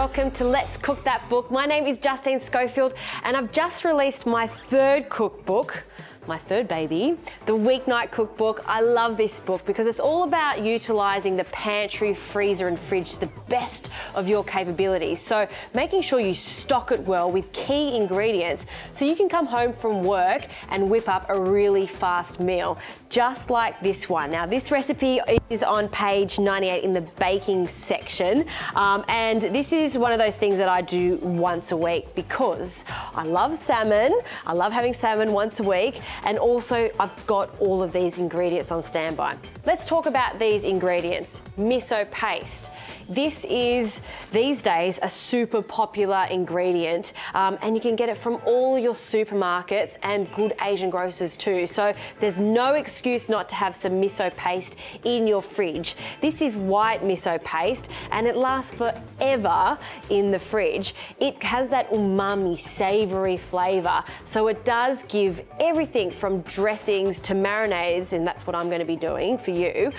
welcome to Let's Cook That Book. My name is Justine Scofield and I've just released my third cookbook, my third baby, the Weeknight Cookbook. I love this book because it's all about utilising the pantry, freezer and fridge to the best of your capabilities. So making sure you stock it well with key ingredients so you can come home from work and whip up a really fast meal, just like this one. Now this recipe is on page 98 in the baking section, and this is one of those things that I do once a week because I love salmon. I love having salmon once a week, and also I've got all of these ingredients on standby. Let's talk about these ingredients. Miso paste. This is, these days, a super popular ingredient, and you can get it from all your supermarkets and good Asian grocers too. So there's no excuse not to have some miso paste in your fridge. This is white miso paste and it lasts forever in the fridge. It has that umami, savory flavour. So it does give everything from dressings to marinades, and that's what I'm going to be doing for you,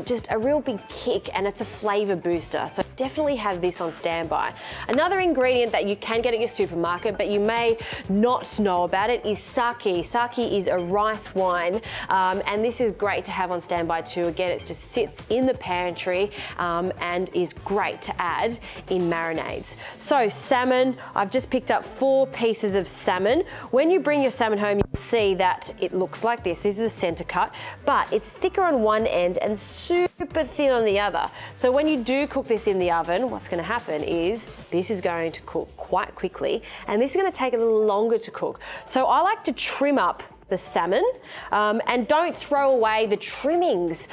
just a real big kick, and it's a flavour booster. So definitely have this on standby. Another ingredient that you can get at your supermarket, but you may not know about it, is sake. Sake is a rice wine, and this is great to have on standby too. Again, it just sits in the pantry and is great to add in marinades. So salmon, I've just picked up 4 pieces of salmon. When you bring your salmon home, you'll see that it looks like this. This is a center cut, but it's thicker on one end and super thin on the other. So when you do cook this in the oven, what's going to happen is this is going to cook quite quickly, and this is going to take a little longer to cook. So I like to trim up the salmon, and don't throw away the trimmings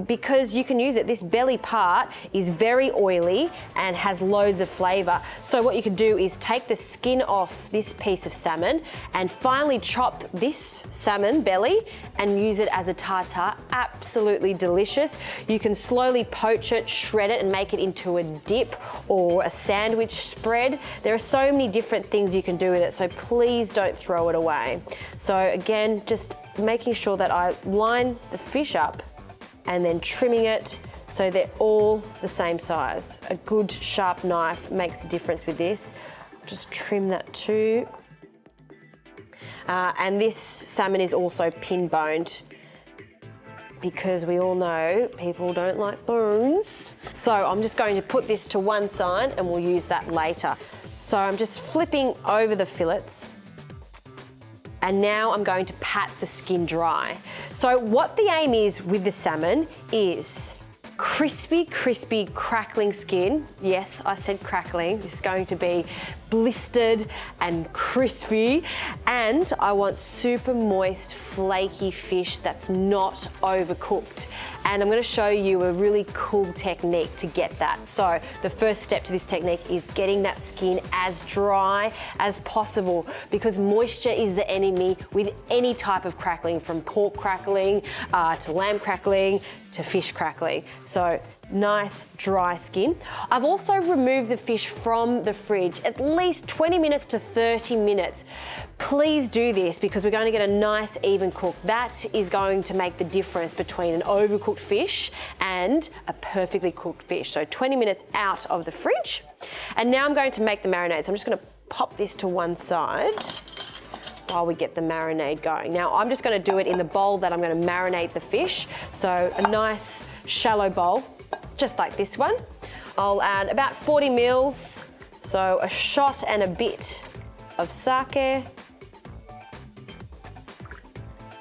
because you can use it. This belly part is very oily and has loads of flavour. So what you can do is take the skin off this piece of salmon and finally chop this salmon belly and use it as a tartare. Absolutely delicious. You can slowly poach it, shred it and make it into a dip or a sandwich spread. There are so many different things you can do with it, so please don't throw it away. So again, just making sure that I line the fish up and then trimming it so they're all the same size. A good sharp knife makes a difference with this. Just trim that too. And this salmon is also pin boned because we all know people don't like bones. So I'm just going to put this to one side and we'll use that later. So I'm just flipping over the fillets. And now I'm going to pat the skin dry. So what the aim is with the salmon is crispy, crispy, crackling skin. Yes, I said crackling. It's going to be blistered and crispy. And I want super moist, flaky fish that's not overcooked. And I'm going to show you a really cool technique to get that. So the first step to this technique is getting that skin as dry as possible, because moisture is the enemy with any type of crackling, from pork crackling to lamb crackling to fish crackling. So nice dry skin. I've also removed the fish from the fridge at least 20 minutes to 30 minutes. Please do this because we're going to get a nice even cook. That is going to make the difference between an overcooked fish and a perfectly cooked fish. So 20 minutes out of the fridge. And now I'm going to make the marinade. So I'm just going to pop this to one side while we get the marinade going. Now I'm just going to do it in the bowl that I'm going to marinate the fish. So a nice shallow bowl, just like this one. I'll add about 40 mils, so a shot and a bit of sake. There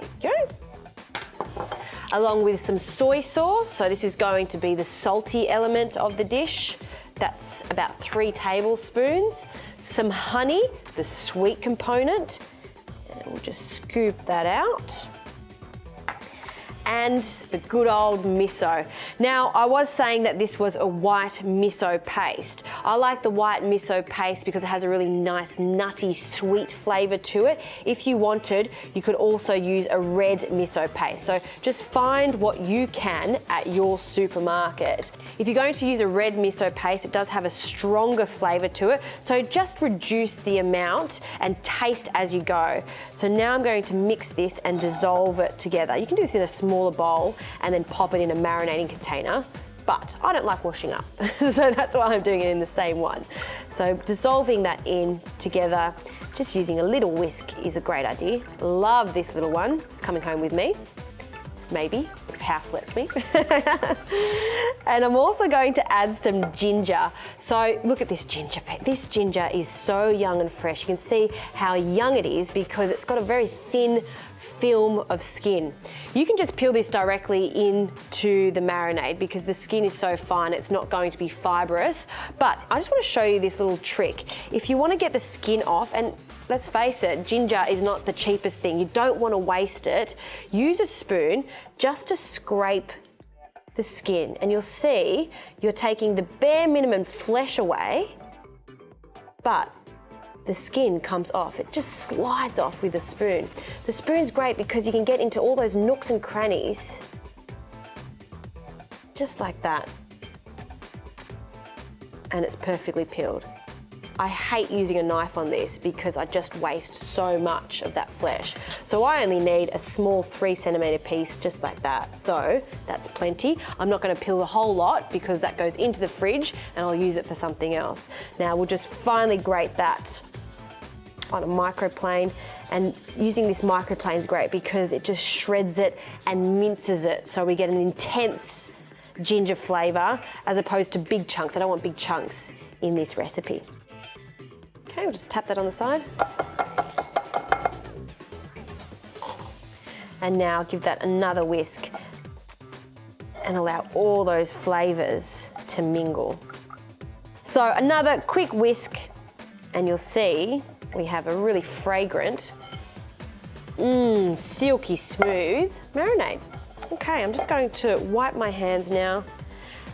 we go. Along with some soy sauce, so this is going to be the salty element of the dish. That's about 3 tablespoons. Some honey, the sweet component. And we'll just scoop that out. And the good old miso. Now, I was saying that this was a white miso paste. I like the white miso paste because it has a really nice, nutty, sweet flavour to it. If you wanted, you could also use a red miso paste. So just find what you can at your supermarket. If you're going to use a red miso paste, it does have a stronger flavour to it. So just reduce the amount and taste as you go. So now I'm going to mix this and dissolve it together. You can do this in a smaller bowl and then pop it in a marinating container. but I don't like washing up. So that's why I'm doing it in the same one. So dissolving that in together, just using a little whisk is a great idea. Love this little one. It's coming home with me. Maybe, if Half lets me. And I'm also going to add some ginger. So look at this ginger. This ginger is so young and fresh. You can see how young it is because it's got a very thin film of skin. You can just peel this directly into the marinade because the skin is so fine, it's not going to be fibrous. But I just want to show you this little trick. If you want to get the skin off, and let's face it, ginger is not the cheapest thing. You don't want to waste it. Use a spoon just to scrape the skin and you'll see you're taking the bare minimum flesh away, but the skin comes off. It just slides off with a spoon. The spoon's great because you can get into all those nooks and crannies, just like that. And it's perfectly peeled. I hate using a knife on this because I just waste so much of that flesh. So I only need a small 3 centimetre piece just like that. So that's plenty. I'm not going to peel the whole lot because that goes into the fridge and I'll use it for something else. Now we'll just finely grate that on a microplane, and using this microplane is great because it just shreds it and minces it so we get an intense ginger flavour as opposed to big chunks. I don't want big chunks in this recipe. Okay, we'll just tap that on the side. And now give that another whisk and allow all those flavours to mingle. So another quick whisk and you'll see we have a really fragrant, silky smooth marinade. Okay, I'm just going to wipe my hands now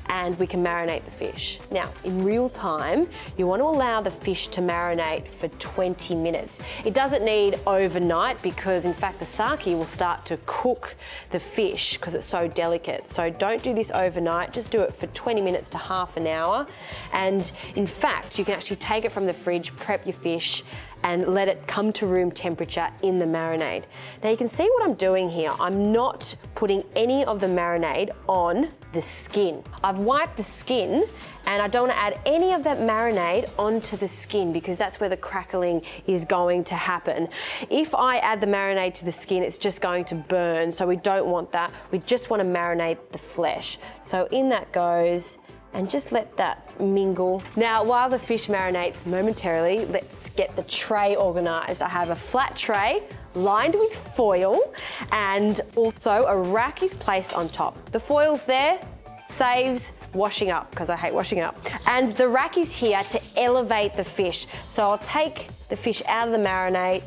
and we can marinate the fish. Now, in real time, you want to allow the fish to marinate for 20 minutes. It doesn't need overnight because in fact the sake will start to cook the fish because it's so delicate. So don't do this overnight, just do it for 20 minutes to half an hour. And in fact, you can actually take it from the fridge, prep your fish, and let it come to room temperature in the marinade. Now you can see what I'm doing here. I'm not putting any of the marinade on the skin. I've wiped the skin and I don't want to add any of that marinade onto the skin because that's where the crackling is going to happen. If I add the marinade to the skin, it's just going to burn, so we don't want that. We just want to marinate the flesh. So in that goes, and just let that mingle. Now, while the fish marinates momentarily, let's get the tray organised. I have a flat tray lined with foil and also a rack is placed on top. The foil's there, saves washing up because I hate washing up. And the rack is here to elevate the fish. So I'll take the fish out of the marinade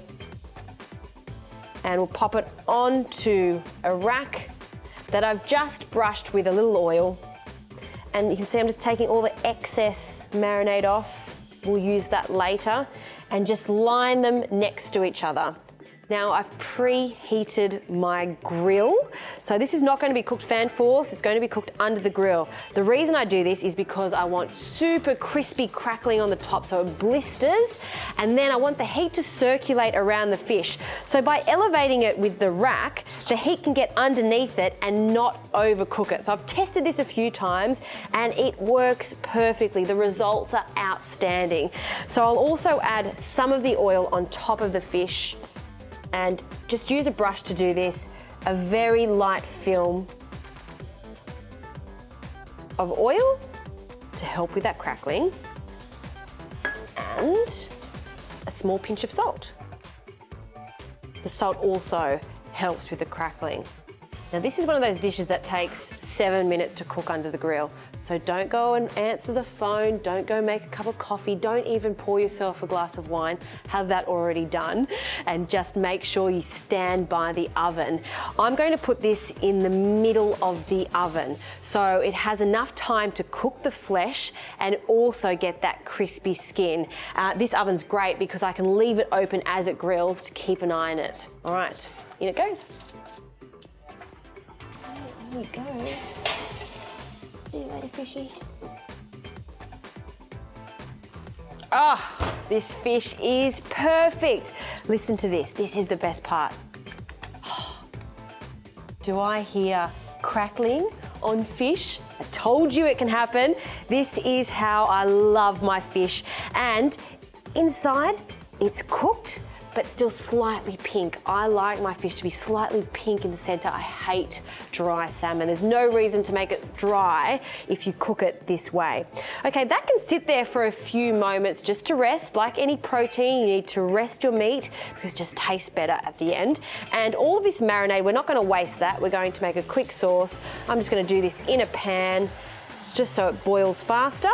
and we'll pop it onto a rack that I've just brushed with a little oil. And you can see I'm just taking all the excess marinade off. We'll use that later and just line them next to each other. Now I've preheated my grill. So this is not going to be cooked fan force, it's going to be cooked under the grill. The reason I do this is because I want super crispy crackling on the top so it blisters, and then I want the heat to circulate around the fish. So by elevating it with the rack, the heat can get underneath it and not overcook it. So I've tested this a few times and it works perfectly. The results are outstanding. So I'll also add some of the oil on top of the fish and just use a brush to do this, a very light film of oil to help with that crackling, and a small pinch of salt. The salt also helps with the crackling. Now this is one of those dishes that takes 7 minutes to cook under the grill. So don't go and answer the phone, don't go make a cup of coffee, don't even pour yourself a glass of wine, have that already done, and just make sure you stand by the oven. I'm going to put this in the middle of the oven so it has enough time to cook the flesh and also get that crispy skin. This oven's great because I can leave it open as it grills to keep an eye on it. All right, in it goes. There we go. See you later, fishy. Oh, this fish is perfect. Listen to this. This is the best part. Oh, do I hear crackling on fish? I told you it can happen. This is how I love my fish. And inside, it's cooked, but still slightly pink. I like my fish to be slightly pink in the center. I hate dry salmon. There's no reason to make it dry if you cook it this way. Okay, that can sit there for a few moments just to rest. Like any protein, you need to rest your meat because it just tastes better at the end. And all of this marinade, we're not gonna waste that. We're going to make a quick sauce. I'm just gonna do this in a pan, just so it boils faster.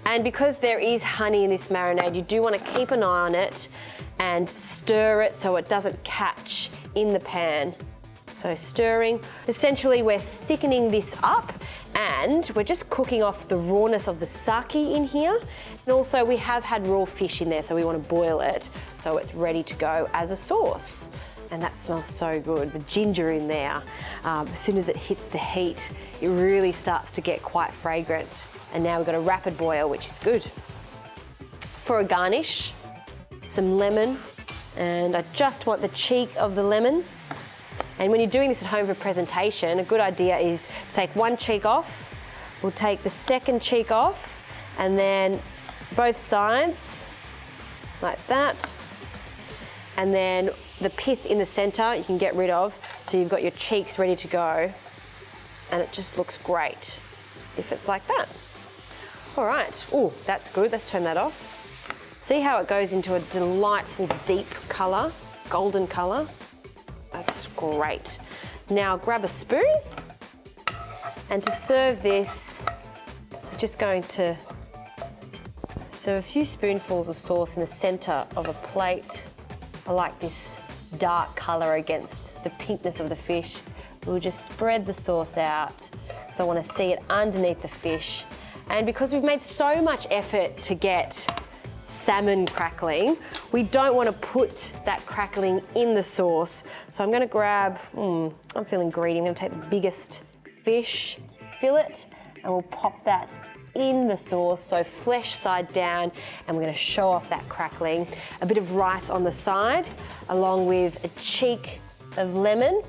And because there is honey in this marinade, you do want to keep an eye on it and stir it so it doesn't catch in the pan. So stirring. Essentially, we're thickening this up and we're just cooking off the rawness of the sake in here. And also we have had raw fish in there, so we want to boil it so it's ready to go as a sauce. And that smells so good. The ginger in there, as soon as it hits the heat, it really starts to get quite fragrant. And now we've got a rapid boil, which is good. For a garnish, some lemon, and I just want the cheek of the lemon. And when you're doing this at home for presentation, a good idea is to take one cheek off. We'll take the second cheek off, and then both sides, like that. And then the pith in the center you can get rid of, so you've got your cheeks ready to go. And it just looks great if it's like that. All right, oh, that's good. Let's turn that off. See how it goes into a delightful deep color, golden color? That's great. Now grab a spoon, and to serve this, we're just going to serve a few spoonfuls of sauce in the center of a plate. I like this dark color against the pinkness of the fish. We'll just spread the sauce out because I want to see it underneath the fish. And because we've made so much effort to get salmon crackling, we don't want to put that crackling in the sauce. So I'm going to grab, I'm feeling greedy, I'm going to take the biggest fish fillet and we'll pop that in the sauce, so flesh side down, and we're going to show off that crackling. A bit of rice on the side, along with a cheek of lemon,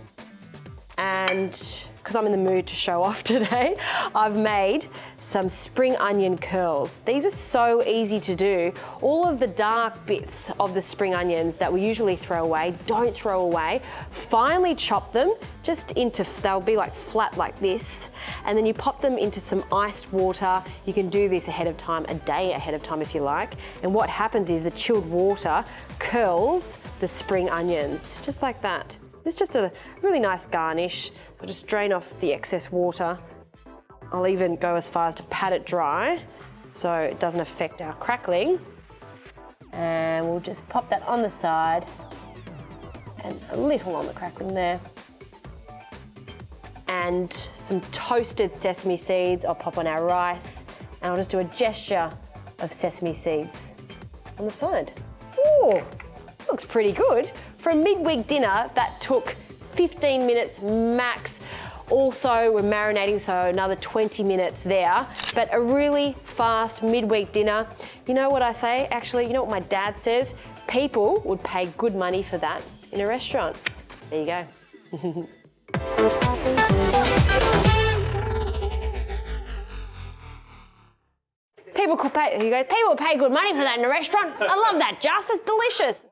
and because I'm in the mood to show off today, I've made some spring onion curls. These are so easy to do. All of the dark bits of the spring onions that we usually throw away, don't throw away. Finely chop them just into, they'll be like flat like this, and then you pop them into some iced water. You can do this ahead of time, a day ahead of time if you like. And what happens is the chilled water curls the spring onions, just like that. It's just a really nice garnish. I'll just drain off the excess water. I'll even go as far as to pat it dry so it doesn't affect our crackling. And we'll just pop that on the side and a little on the crackling there. And some toasted sesame seeds I'll pop on our rice, and I'll just do a gesture of sesame seeds on the side. Ooh, looks pretty good. For a midweek dinner, that took 15 minutes max. Also, we're marinating, so another 20 minutes there. But a really fast midweek dinner. You know what I say? Actually, you know what my dad says? People would pay good money for that in a restaurant. There you go. People pay good money for that in a restaurant. I love that, Just. It's delicious.